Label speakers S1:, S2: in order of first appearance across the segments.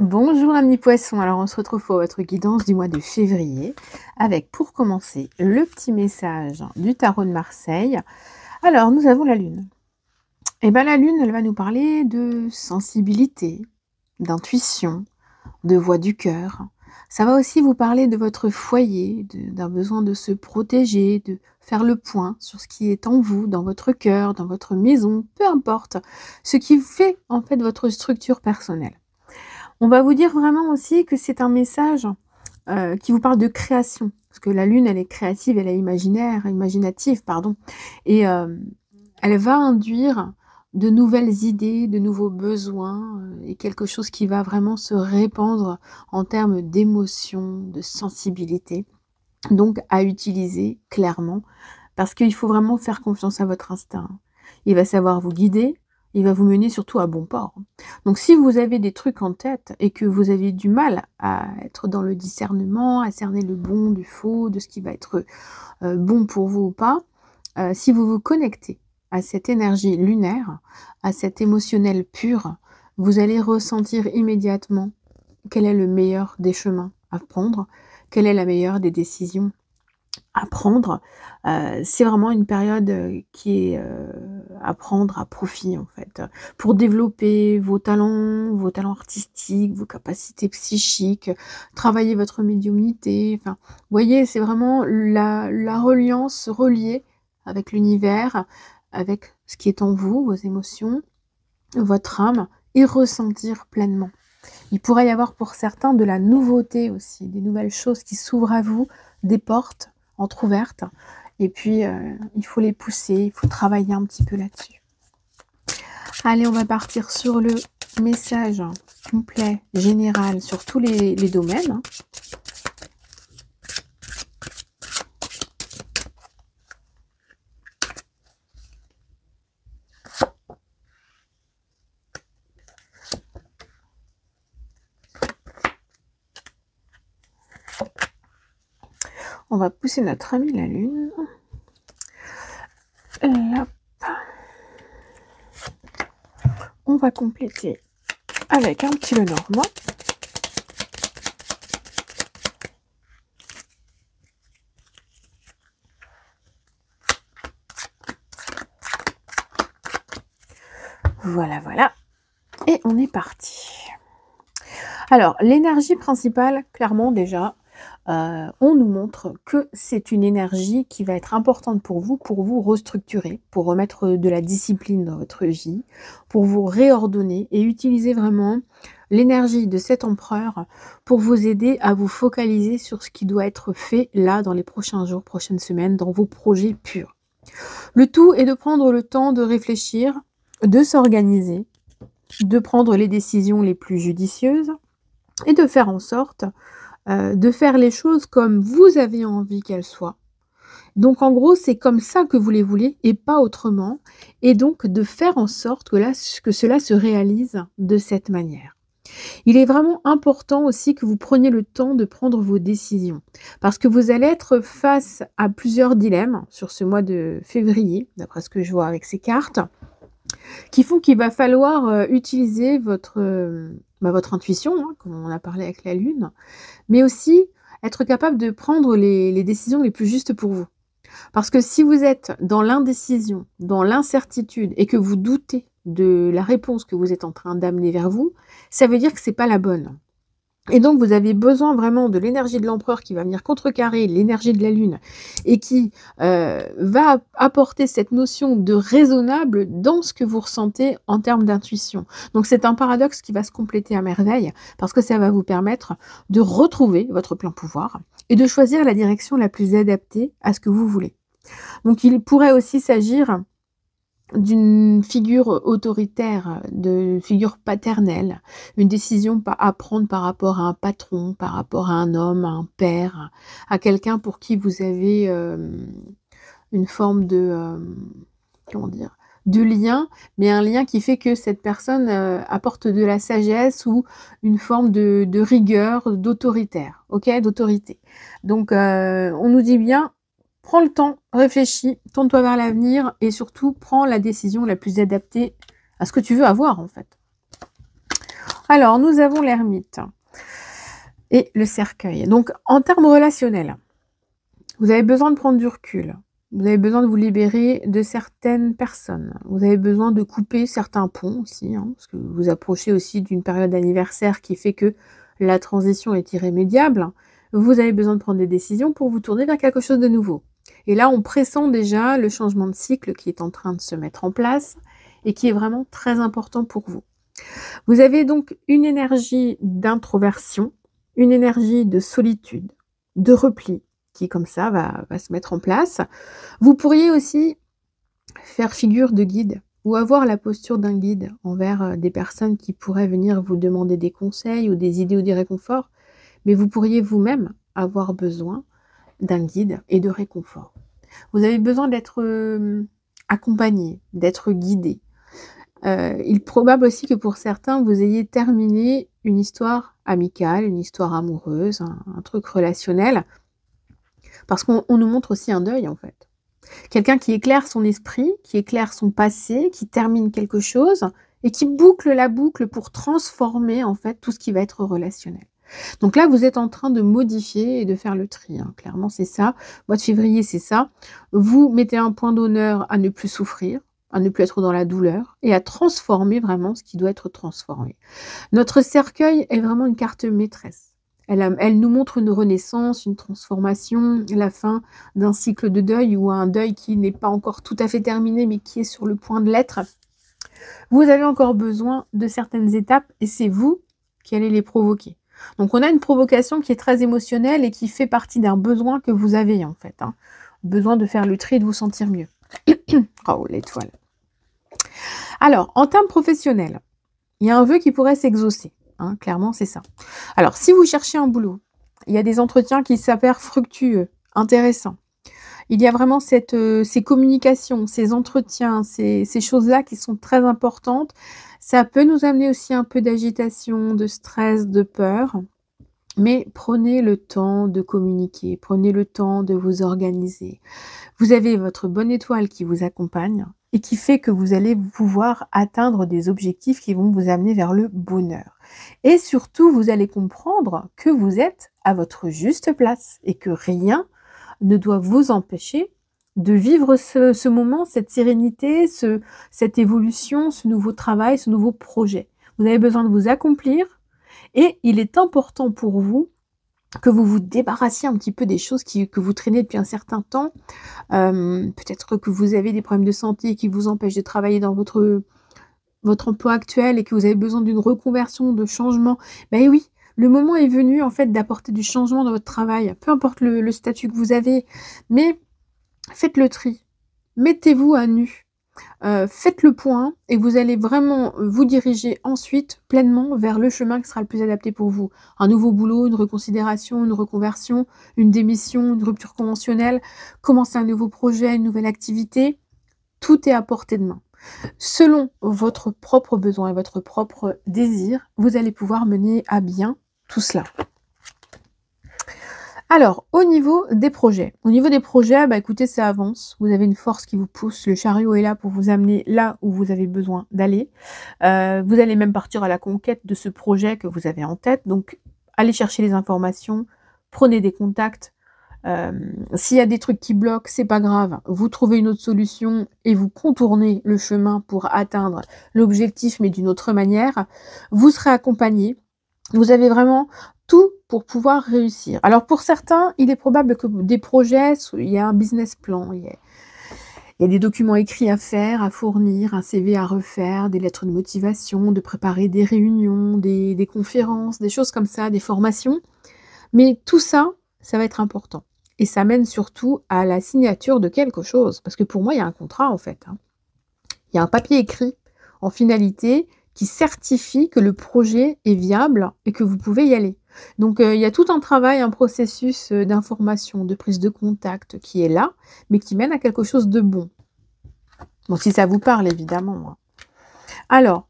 S1: Bonjour amis poissons, alors on se retrouve pour votre guidance du mois de février avec pour commencer le petit message du tarot de Marseille. Alors nous avons la lune. Et bien la lune elle va nous parler de sensibilité, d'intuition, de voix du cœur. Ça va aussi vous parler de votre foyer, d'un besoin de se protéger, de faire le point sur ce qui est en vous, dans votre cœur, dans votre maison, peu importe, ce qui fait en fait votre structure personnelle. On va vous dire vraiment aussi que c'est un message, qui vous parle de création. Parce que la lune, elle est créative, elle est imaginative, pardon. Et elle va induire de nouvelles idées, de nouveaux besoins, et quelque chose qui va vraiment se répandre en termes d'émotion, de sensibilité. Donc à utiliser clairement, parce qu'il faut vraiment faire confiance à votre instinct. Il va savoir vous guider, il va vous mener surtout à bon port. Donc si vous avez des trucs en tête et que vous avez du mal à être dans le discernement, à cerner le bon du faux, de ce qui va être bon pour vous ou pas, si vous vous connectez à cette énergie lunaire, à cet émotionnel pur, vous allez ressentir immédiatement quel est le meilleur des chemins à prendre, quelle est la meilleure des décisions à prendre. C'est vraiment une période, qui est, à prendre à profit, en fait, pour développer vos talents artistiques, vos capacités psychiques, travailler votre médiumnité, enfin, vous voyez, c'est vraiment la reliance, se relier avec l'univers, avec ce qui est en vous, vos émotions, votre âme et ressentir pleinement. Il pourrait y avoir pour certains de la nouveauté aussi, des nouvelles choses qui s'ouvrent à vous, des portes entr'ouvertes. Et puis, il faut les pousser, il faut travailler un petit peu là-dessus. Allez, on va partir sur le message complet, général, sur tous les domaines. On va pousser notre ami la lune. Là. On va compléter avec un petit Lenormand. Voilà, voilà. Et on est parti. Alors, l'énergie principale, clairement déjà, on nous montre que c'est une énergie qui va être importante pour vous restructurer, pour remettre de la discipline dans votre vie, pour vous réordonner et utiliser vraiment l'énergie de cet empereur pour vous aider à vous focaliser sur ce qui doit être fait là, dans les prochains jours, prochaines semaines, dans vos projets purs. Le tout est de prendre le temps de réfléchir, de s'organiser, de prendre les décisions les plus judicieuses et de faire en sorte de faire les choses comme vous avez envie qu'elles soient. Donc en gros, c'est comme ça que vous les voulez et pas autrement. Et donc de faire en sorte que cela se réalise de cette manière. Il est vraiment important aussi que vous preniez le temps de prendre vos décisions. Parce que vous allez être face à plusieurs dilemmes sur ce mois de février, d'après ce que je vois avec ces cartes, qui font qu'il va falloir utiliser votre intuition, hein, comme on a parlé avec la lune, mais aussi être capable de prendre les décisions les plus justes pour vous. Parce que si vous êtes dans l'indécision, dans l'incertitude et que vous doutez de la réponse que vous êtes en train d'amener vers vous, ça veut dire que c'est pas la bonne. Et donc vous avez besoin vraiment de l'énergie de l'empereur qui va venir contrecarrer l'énergie de la lune et qui va apporter cette notion de raisonnable dans ce que vous ressentez en termes d'intuition. Donc c'est un paradoxe qui va se compléter à merveille parce que ça va vous permettre de retrouver votre plein pouvoir et de choisir la direction la plus adaptée à ce que vous voulez. Donc il pourrait aussi s'agir d'une figure autoritaire, de figure paternelle, une décision à prendre par rapport à un patron, par rapport à un homme, à un père, à quelqu'un pour qui vous avez une forme de, comment dire, de lien, mais un lien qui fait que cette personne apporte de la sagesse ou une forme de rigueur, d'autoritaire, ok, d'autorité. Donc on nous dit bien, prends le temps, réfléchis, tourne-toi vers l'avenir et surtout prends la décision la plus adaptée à ce que tu veux avoir en fait. Alors, nous avons l'ermite et le cercueil. Donc, en termes relationnels, vous avez besoin de prendre du recul. Vous avez besoin de vous libérer de certaines personnes. Vous avez besoin de couper certains ponts aussi, hein, parce que vous approchez aussi d'une période d'anniversaire qui fait que la transition est irrémédiable. Vous avez besoin de prendre des décisions pour vous tourner vers quelque chose de nouveau. Et là, on pressent déjà le changement de cycle qui est en train de se mettre en place et qui est vraiment très important pour vous. Vous avez donc une énergie d'introversion, une énergie de solitude, de repli, qui comme ça va se mettre en place. Vous pourriez aussi faire figure de guide ou avoir la posture d'un guide envers des personnes qui pourraient venir vous demander des conseils ou des idées ou des réconforts, mais vous pourriez vous-même avoir besoin d'un guide et de réconfort. Vous avez besoin d'être accompagné, d'être guidé. Il est probable aussi que pour certains, vous ayez terminé une histoire amicale, une histoire amoureuse, un truc relationnel, parce qu'on nous montre aussi un deuil en fait. Quelqu'un qui éclaire son esprit, qui éclaire son passé, qui termine quelque chose et qui boucle la boucle pour transformer en fait tout ce qui va être relationnel. Donc là, vous êtes en train de modifier et de faire le tri, hein. Clairement, c'est ça. Mois de février, c'est ça. Vous mettez un point d'honneur à ne plus souffrir, à ne plus être dans la douleur et à transformer vraiment ce qui doit être transformé. Notre cercueil est vraiment une carte maîtresse. Elle nous montre une renaissance, une transformation, la fin d'un cycle de deuil ou un deuil qui n'est pas encore tout à fait terminé mais qui est sur le point de l'être. Vous avez encore besoin de certaines étapes et c'est vous qui allez les provoquer. Donc on a une provocation qui est très émotionnelle et qui fait partie d'un besoin que vous avez en fait, hein. Besoin de faire le tri et de vous sentir mieux. Oh, l'étoile. Alors, en termes professionnels, il y a un vœu qui pourrait s'exaucer. Hein, clairement, c'est ça. Alors, si vous cherchez un boulot, il y a des entretiens qui s'avèrent fructueux, intéressants. Il y a vraiment ces communications, ces entretiens, ces choses-là qui sont très importantes. Ça peut nous amener aussi un peu d'agitation, de stress, de peur. Mais prenez le temps de communiquer, prenez le temps de vous organiser. Vous avez votre bonne étoile qui vous accompagne et qui fait que vous allez pouvoir atteindre des objectifs qui vont vous amener vers le bonheur. Et surtout, vous allez comprendre que vous êtes à votre juste place et que rien ne doit vous empêcher de vivre ce moment, cette sérénité, cette évolution, ce nouveau travail, ce nouveau projet. Vous avez besoin de vous accomplir et il est important pour vous que vous vous débarrassiez un petit peu des choses que vous traînez depuis un certain temps. Peut-être que vous avez des problèmes de santé qui vous empêchent de travailler dans votre emploi actuel et que vous avez besoin d'une reconversion, de changement. Ben oui, le moment est venu en fait d'apporter du changement dans votre travail, peu importe le statut que vous avez, mais faites le tri, mettez-vous à nu. Faites le point et vous allez vraiment vous diriger ensuite pleinement vers le chemin qui sera le plus adapté pour vous. Un nouveau boulot, une reconsidération, une reconversion, une démission, une rupture conventionnelle, commencer un nouveau projet, une nouvelle activité, tout est à portée de main. Selon votre propre besoin et votre propre désir, vous allez pouvoir mener à bien tout cela. Alors, au niveau des projets, bah, écoutez, ça avance. Vous avez une force qui vous pousse. Le chariot est là pour vous amener là où vous avez besoin d'aller. Vous allez même partir à la conquête de ce projet que vous avez en tête. Donc, allez chercher les informations, prenez des contacts. S'il y a des trucs qui bloquent, c'est pas grave. Vous trouvez une autre solution et vous contournez le chemin pour atteindre l'objectif, mais d'une autre manière. Vous serez accompagné. Vous avez vraiment tout pour pouvoir réussir. Alors pour certains, il est probable que des projets, il y a un business plan, il y a des documents écrits à faire, à fournir, un CV à refaire, des lettres de motivation, de préparer des réunions, des conférences, des choses comme ça, des formations. Mais tout ça, ça va être important. Et ça mène surtout à la signature de quelque chose. Parce que pour moi, il y a un contrat en fait, hein. Il y a un papier écrit en finalité qui certifie que le projet est viable et que vous pouvez y aller. Donc, il y a tout un travail, un processus d'information, de prise de contact qui est là, mais qui mène à quelque chose de bon. Bon, si ça vous parle, évidemment. Alors,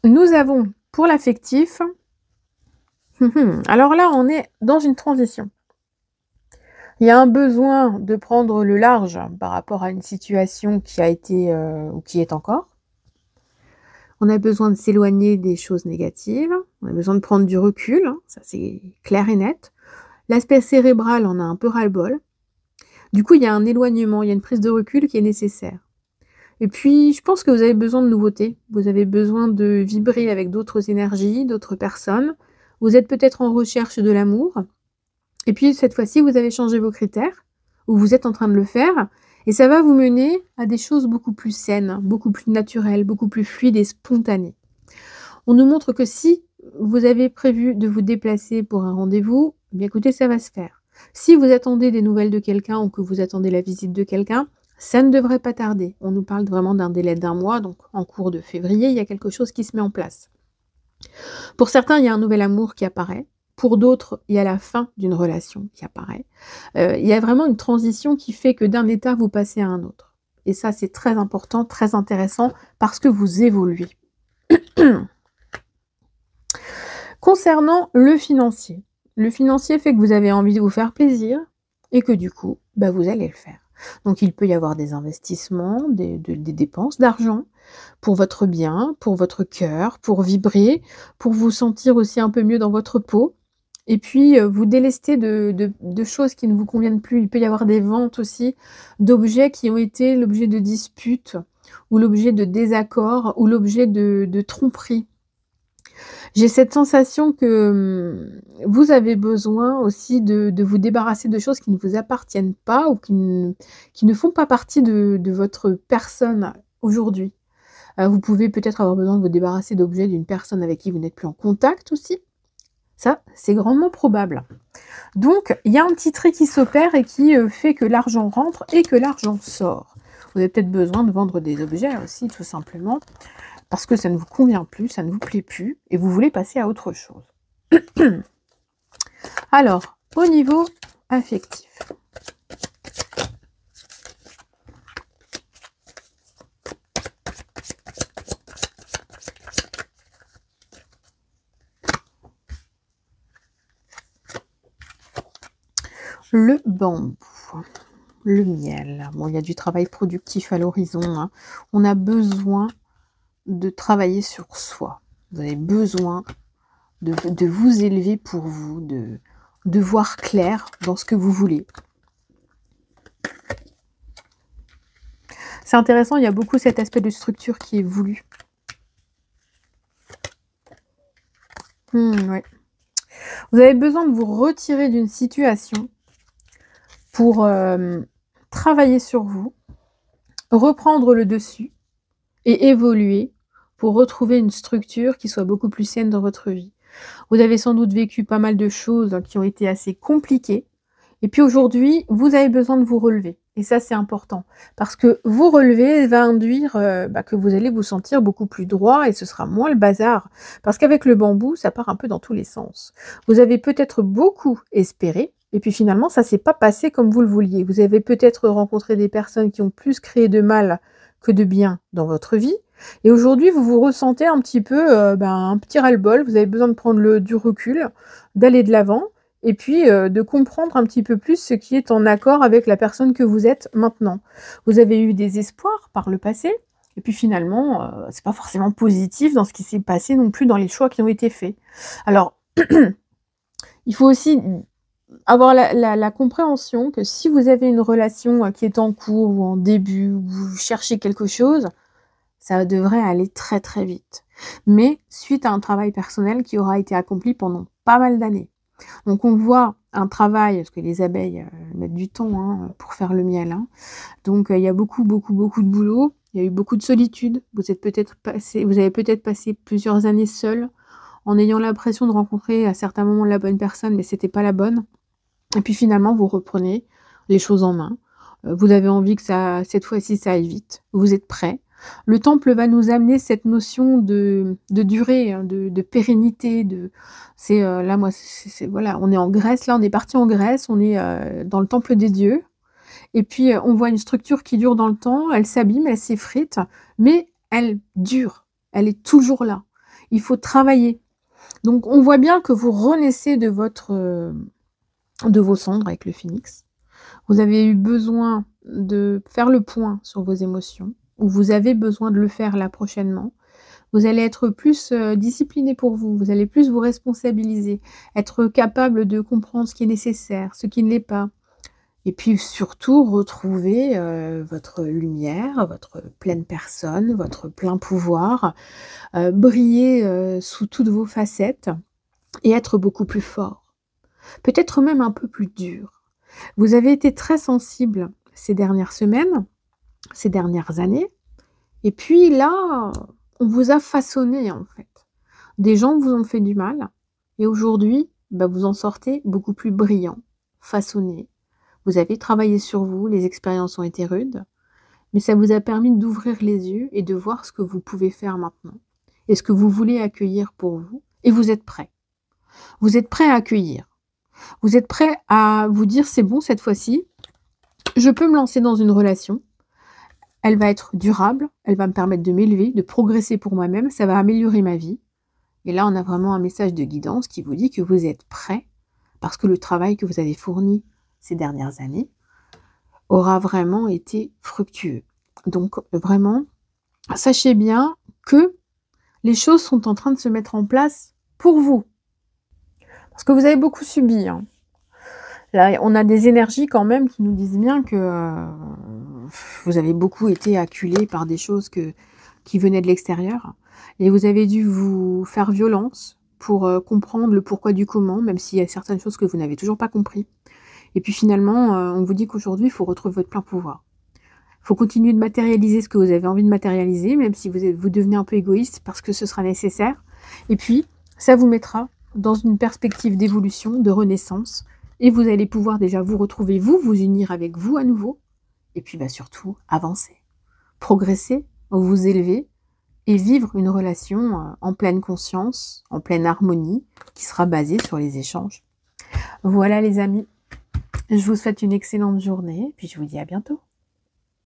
S1: nous avons pour l'affectif, alors là, on est dans une transition. Il y a un besoin de prendre le large par rapport à une situation qui a été ou qui est encore. On a besoin de s'éloigner des choses négatives, on a besoin de prendre du recul, hein, ça c'est clair et net. L'aspect cérébral en a un peu ras-le-bol. Du coup, il y a un éloignement, il y a une prise de recul qui est nécessaire. Et puis, je pense que vous avez besoin de nouveautés. Vous avez besoin de vibrer avec d'autres énergies, d'autres personnes. Vous êtes peut-être en recherche de l'amour. Et puis, cette fois-ci, vous avez changé vos critères, ou vous êtes en train de le faire, et ça va vous mener à des choses beaucoup plus saines, beaucoup plus naturelles, beaucoup plus fluides et spontanées. On nous montre que si vous avez prévu de vous déplacer pour un rendez-vous, eh bien écoutez, ça va se faire. Si vous attendez des nouvelles de quelqu'un ou que vous attendez la visite de quelqu'un, ça ne devrait pas tarder. On nous parle vraiment d'un délai d'1 mois, donc en cours de février, il y a quelque chose qui se met en place. Pour certains, il y a un nouvel amour qui apparaît. Pour d'autres, il y a la fin d'une relation qui apparaît. Il y a vraiment une transition qui fait que d'un état, vous passez à un autre. Et ça, c'est très important, très intéressant, parce que vous évoluez. Concernant le financier fait que vous avez envie de vous faire plaisir et que du coup, bah, vous allez le faire. Donc il peut y avoir des investissements, des dépenses d'argent pour votre bien, pour votre cœur, pour vibrer, pour vous sentir aussi un peu mieux dans votre peau et puis, vous délester de choses qui ne vous conviennent plus. Il peut y avoir des ventes aussi d'objets qui ont été l'objet de disputes ou l'objet de désaccords ou l'objet de tromperies. J'ai cette sensation que, vous avez besoin aussi de vous débarrasser de choses qui ne vous appartiennent pas ou qui ne font pas partie de votre personne aujourd'hui. Vous pouvez peut-être avoir besoin de vous débarrasser d'objets d'une personne avec qui vous n'êtes plus en contact aussi. Ça, c'est grandement probable. Donc, il y a un petit trait qui s'opère et qui, fait que l'argent rentre et que l'argent sort. Vous avez peut-être besoin de vendre des objets aussi, tout simplement, parce que ça ne vous convient plus, ça ne vous plaît plus et vous voulez passer à autre chose. Alors, au niveau affectif. Le bambou, le miel. Bon, il y a du travail productif à l'horizon, hein. On a besoin de travailler sur soi. Vous avez besoin de vous élever pour vous, de voir clair dans ce que vous voulez. C'est intéressant, il y a beaucoup cet aspect de structure qui est voulu. Ouais. Vous avez besoin de vous retirer d'une situation pour travailler sur vous, reprendre le dessus et évoluer pour retrouver une structure qui soit beaucoup plus saine dans votre vie. Vous avez sans doute vécu pas mal de choses qui ont été assez compliquées et puis aujourd'hui, vous avez besoin de vous relever et ça, c'est important parce que vous relever va induire, que vous allez vous sentir beaucoup plus droit et ce sera moins le bazar parce qu'avec le bambou, ça part un peu dans tous les sens. Vous avez peut-être beaucoup espéré et puis finalement, ça s'est pas passé comme vous le vouliez. Vous avez peut-être rencontré des personnes qui ont plus créé de mal que de bien dans votre vie et aujourd'hui, vous vous ressentez un petit peu, un petit ras-le-bol. Vous avez besoin de prendre du recul, d'aller de l'avant et puis, de comprendre un petit peu plus ce qui est en accord avec la personne que vous êtes maintenant. Vous avez eu des espoirs par le passé et puis finalement, c'est pas forcément positif dans ce qui s'est passé non plus dans les choix qui ont été faits. Alors, il faut aussi avoir la compréhension que si vous avez une relation, qui est en cours ou en début, ou vous cherchez quelque chose, ça devrait aller très, très vite. Mais suite à un travail personnel qui aura été accompli pendant pas mal d'années. Donc on voit un travail, parce que les abeilles, mettent du temps, hein, pour faire le miel, hein. Donc il y a beaucoup, beaucoup, beaucoup de boulot. Il y a eu beaucoup de solitude. Vous avez peut-être passé plusieurs années seul, en ayant l'impression de rencontrer à certains moments la bonne personne, mais c'était pas la bonne. Et puis finalement, vous reprenez les choses en main. Vous avez envie que cette fois-ci, ça aille vite. Vous êtes prêts. Le temple va nous amener cette notion de durée, hein, de pérennité, là, moi, voilà, on est en Grèce, là, on est parti en Grèce, on est, dans le temple des dieux et puis, on voit une structure qui dure dans le temps, elle s'abîme, elle s'effrite, mais elle dure, elle est toujours là. Il faut travailler. Donc on voit bien que vous renaissez de vos cendres avec le phénix. Vous avez eu besoin de faire le point sur vos émotions ou vous avez besoin de le faire là prochainement. Vous allez être plus, discipliné pour vous. Vous allez plus vous responsabiliser, être capable de comprendre ce qui est nécessaire, ce qui ne l'est pas. Et puis surtout retrouver, votre lumière, votre pleine personne, votre plein pouvoir, briller, sous toutes vos facettes et être beaucoup plus fort. Peut-être même un peu plus dur. Vous avez été très sensible ces dernières semaines, ces dernières années et puis là, on vous a façonné en fait. Des gens vous ont fait du mal et aujourd'hui, bah, vous en sortez beaucoup plus brillant, façonné. Vous avez travaillé sur vous, les expériences ont été rudes, mais ça vous a permis d'ouvrir les yeux et de voir ce que vous pouvez faire maintenant et ce que vous voulez accueillir pour vous et vous êtes prêt. Vous êtes prêt à accueillir. Vous êtes prêt à vous dire: «C'est bon cette fois-ci, je peux me lancer dans une relation. Elle va être durable, elle va me permettre de m'élever, de progresser pour moi-même, ça va améliorer ma vie». Et là, on a vraiment un message de guidance qui vous dit que vous êtes prêt parce que le travail que vous avez fourni ces dernières années aura vraiment été fructueux. Donc vraiment, sachez bien que les choses sont en train de se mettre en place pour vous. Parce que vous avez beaucoup subi, hein. Là, on a des énergies quand même qui nous disent bien que, vous avez beaucoup été acculés par des choses qui venaient de l'extérieur et vous avez dû vous faire violence pour, comprendre le pourquoi du comment, même s'il y a certaines choses que vous n'avez toujours pas compris. Et puis finalement, on vous dit qu'aujourd'hui, il faut retrouver votre plein pouvoir. Il faut continuer de matérialiser ce que vous avez envie de matérialiser, même si vous devenez un peu égoïste parce que ce sera nécessaire. Et puis, ça vous mettra dans une perspective d'évolution, de renaissance et vous allez pouvoir déjà vous retrouver, vous unir avec vous à nouveau et puis, bah, surtout avancer, progresser, vous élever et vivre une relation, en pleine conscience, en pleine harmonie, qui sera basée sur les échanges. Voilà les amis, je vous souhaite une excellente journée, puis je vous dis à bientôt.